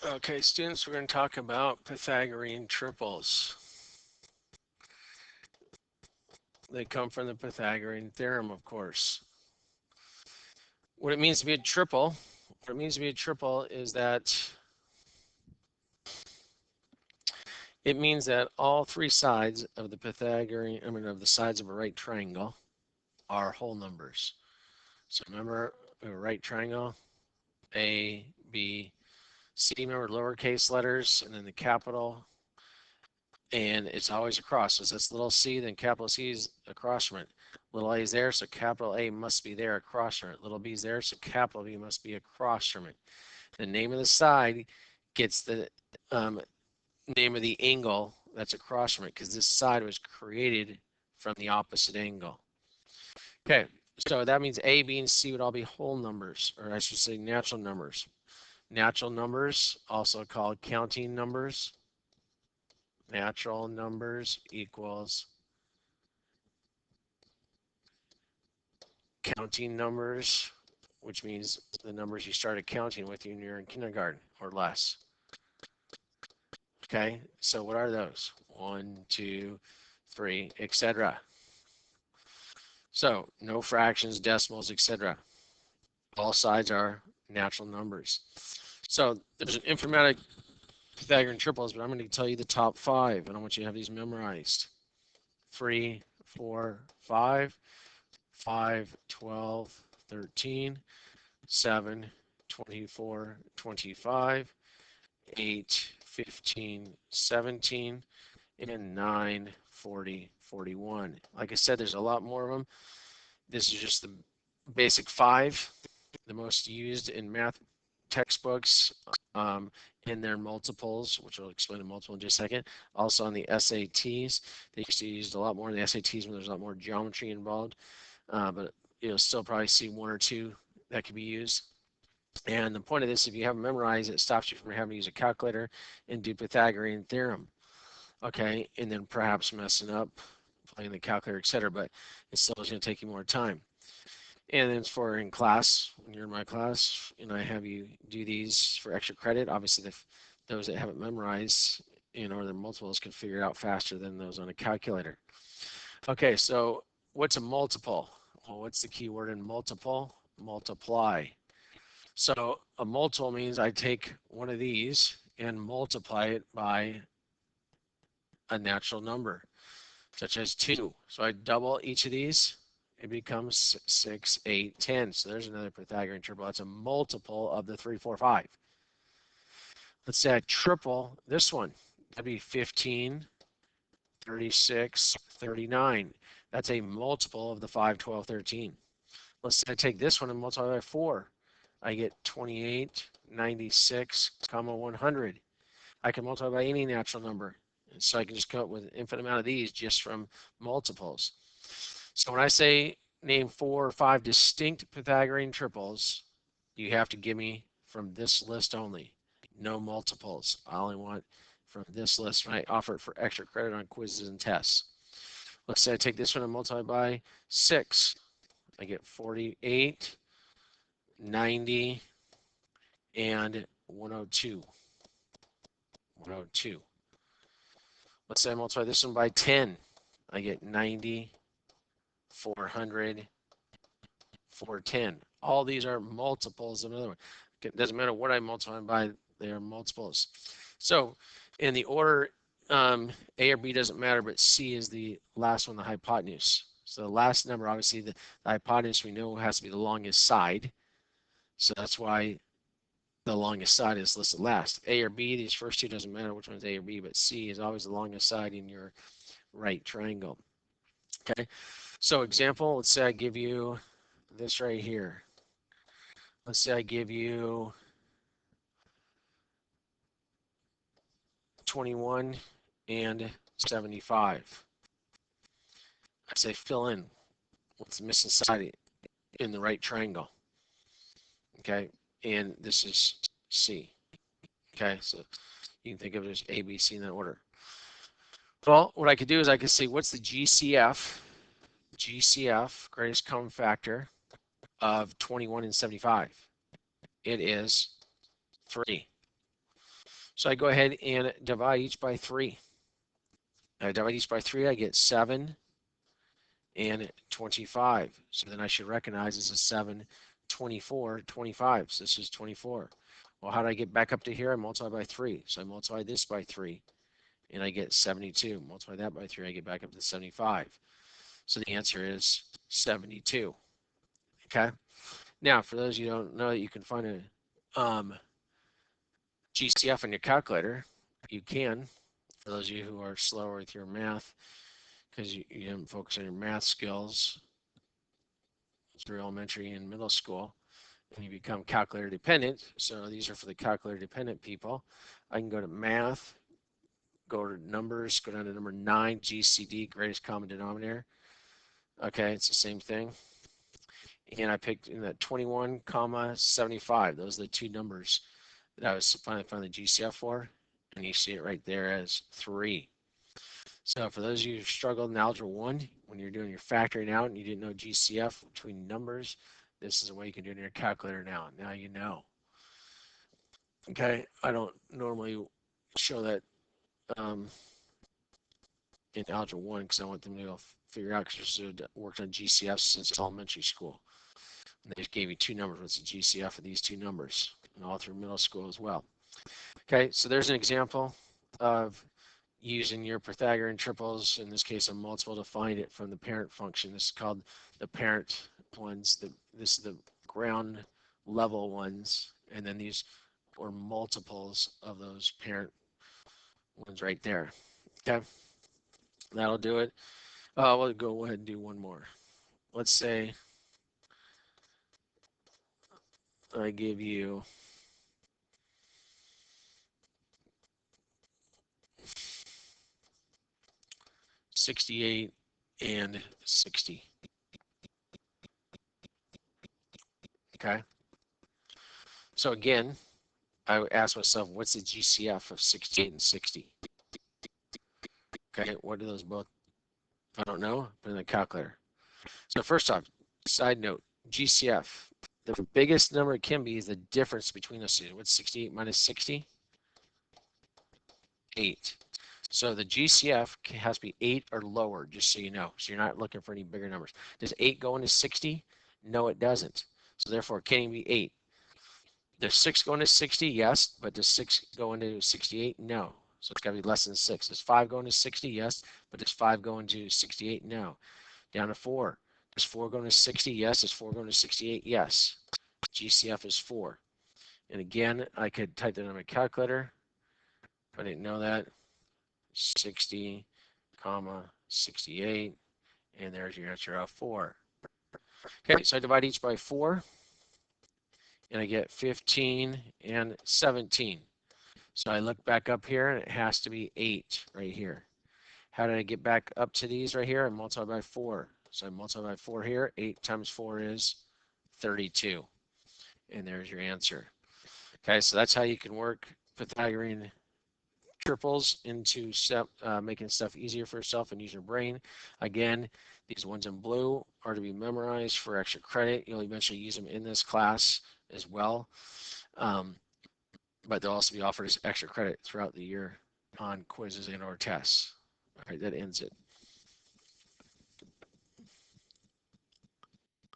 Okay, students, we're going to talk about Pythagorean triples. They come from the Pythagorean theorem, of course. What it means to be a triple, is that it means that all three sides of the of the sides of a right triangle are whole numbers. So remember, a right triangle, A, B, C, remember lowercase letters, and then the capital, and it's always across. So it's little c, then capital C is across from it. Little a is there, so capital A must be there across from it. Little b is there, so capital B must be across from it. The name of the side gets the name of the angle that's across from it, because this side was created from the opposite angle. Okay, so that means A, B, and C would all be whole numbers, or I should say natural numbers. Natural numbers, also called counting numbers. Natural numbers equals counting numbers, which means the numbers you started counting with when you're in kindergarten or less. Okay, so what are those? 1, 2, 3, etc. So no fractions, decimals, etc. All sides are natural numbers. So there's an informatic Pythagorean triples, but I'm going to tell you the top 5, and I want you to have these memorized. 3, 4, 5, 5, 12, 13, 7, 24, 25, 8, 15, 17, and 9, 40, 41. Like I said, there's a lot more of them. This is just the basic 5, the most used in math textbooks, in their multiples, which I'll explain in multiple in just a second. Also on the SATs, they used to use a lot more in the SATs when there's a lot more geometry involved, but you'll still probably see 1 or 2 that could be used. And the point of this, if you haven't memorized, it stops you from having to use a calculator and do Pythagorean theorem. Okay, and then perhaps messing up, playing the calculator, etc. But it still is going to take you more time. And then for in class, when you're in my class, and I have you do these for extra credit, obviously those that haven't memorized, or their multiples can figure it out faster than those on a calculator. Okay, so what's a multiple? Well, what's the key word in multiple? Multiply. So a multiple means I take one of these and multiply it by a natural number, such as 2. So I double each of these, it becomes 6, 8, 10. So there's another Pythagorean triple. That's a multiple of the 3, 4, 5. Let's say I triple this one. That'd be 15, 36, 39. That's a multiple of the 5, 12, 13. Let's say I take this one and multiply by 4. I get 28, 96, 100. I can multiply by any natural number. And so I can just come up with an infinite amount of these just from multiples. So when I say name 4 or 5 distinct Pythagorean triples, you have to give me from this list only. No multiples. I only want from this list when I offer it for extra credit on quizzes and tests. Let's say I take this one and multiply by 6. I get 48, 90, and 102. 102. Let's say I multiply this one by 10. I get 90, 400, 410. All these are multiples of another one. It doesn't matter what I multiply by, they are multiples. So in the order, A or B doesn't matter, but C is the last one, the hypotenuse. So the last number, obviously the hypotenuse we know has to be the longest side. So that's why the longest side is listed last. A or B, these first two doesn't matter which one's A or B, but C is always the longest side in your right triangle. Okay, so example, let's say I give you this right here. Let's say I give you 21 and 75. I say fill in what's the missing side in the right triangle. Okay, and this is C. Okay, so you can think of it as A, B, C in that order. Well, what I could do is I could say what's the GCF, greatest common factor, of 21 and 75. It is 3. So I go ahead and divide each by 3. I divide each by 3, I get 7 and 25. So then I should recognize this is 7, 24, 25. So this is 24. Well, how do I get back up to here? I multiply by 3. So I multiply this by 3, and I get 72. Multiply that by 3, I get back up to 75. So the answer is 72. Okay. Now, for those of you who don't know that you can find a GCF on your calculator, you can. For those of you who are slower with your math, because you didn't focus on your math skills through elementary and middle school, and you become calculator dependent. So these are for the calculator dependent people. I can go to math, go to numbers, go down to number 9, GCD, greatest common denominator. Okay, it's the same thing. And I picked in that 21, 75. Those are the two numbers that I was finally finding the GCF for. And you see it right there as 3. So for those of you who struggled in Algebra 1, when you're doing your factoring out and you didn't know GCF between numbers, this is a way you can do it in your calculator now. Now you know. Okay, I don't normally show that in Algebra 1 because I want them to go figure out, because they've worked on GCF since elementary school. And they just gave you 2 numbers. What's the GCF of these 2 numbers? And all through middle school as well. Okay, so there's an example of using your Pythagorean triples, in this case a multiple, to find it from the parent function. This is called the parent ones. This is the ground level ones, and then these are multiples of those parent ones right there. Okay, that'll do it. We'll go ahead and do one more. Let's say I give you 68 and 60. Okay. So again, I would ask myself, what's the GCF of 68 and 60? Okay, what are those both? If I don't know, put in the calculator. So first off, side note, GCF, the biggest number it can be is the difference between those two. What's 68 minus 60? 8. So the GCF has to be 8 or lower, just so you know. So you're not looking for any bigger numbers. Does 8 go into 60? No, it doesn't. So therefore, it can't even be 8. Does 6 go into 60? Yes. But does 6 go into 68? No. So it's got to be less than 6. Does 5 go into 60? Yes. But does 5 go into 68? No. Down to 4. Does 4 go into 60? Yes. Does 4 go into 68? Yes. GCF is 4. And again, I could type that on my calculator. If I didn't know that, 60, 68, and there's your answer of 4. Okay, so I divide each by 4, and I get 15 and 17. So I look back up here, and it has to be 8 right here. How did I get back up to these right here? I multiply by 4. So I multiply by 4 here. 8 times 4 is 32. And there's your answer. Okay, so that's how you can work Pythagorean triples into making stuff easier for yourself and use your brain. Again, these ones in blue are to be memorized for extra credit. You'll eventually use them in this class as well. But they'll also be offered as extra credit throughout the year on quizzes and or tests. All right, that ends it.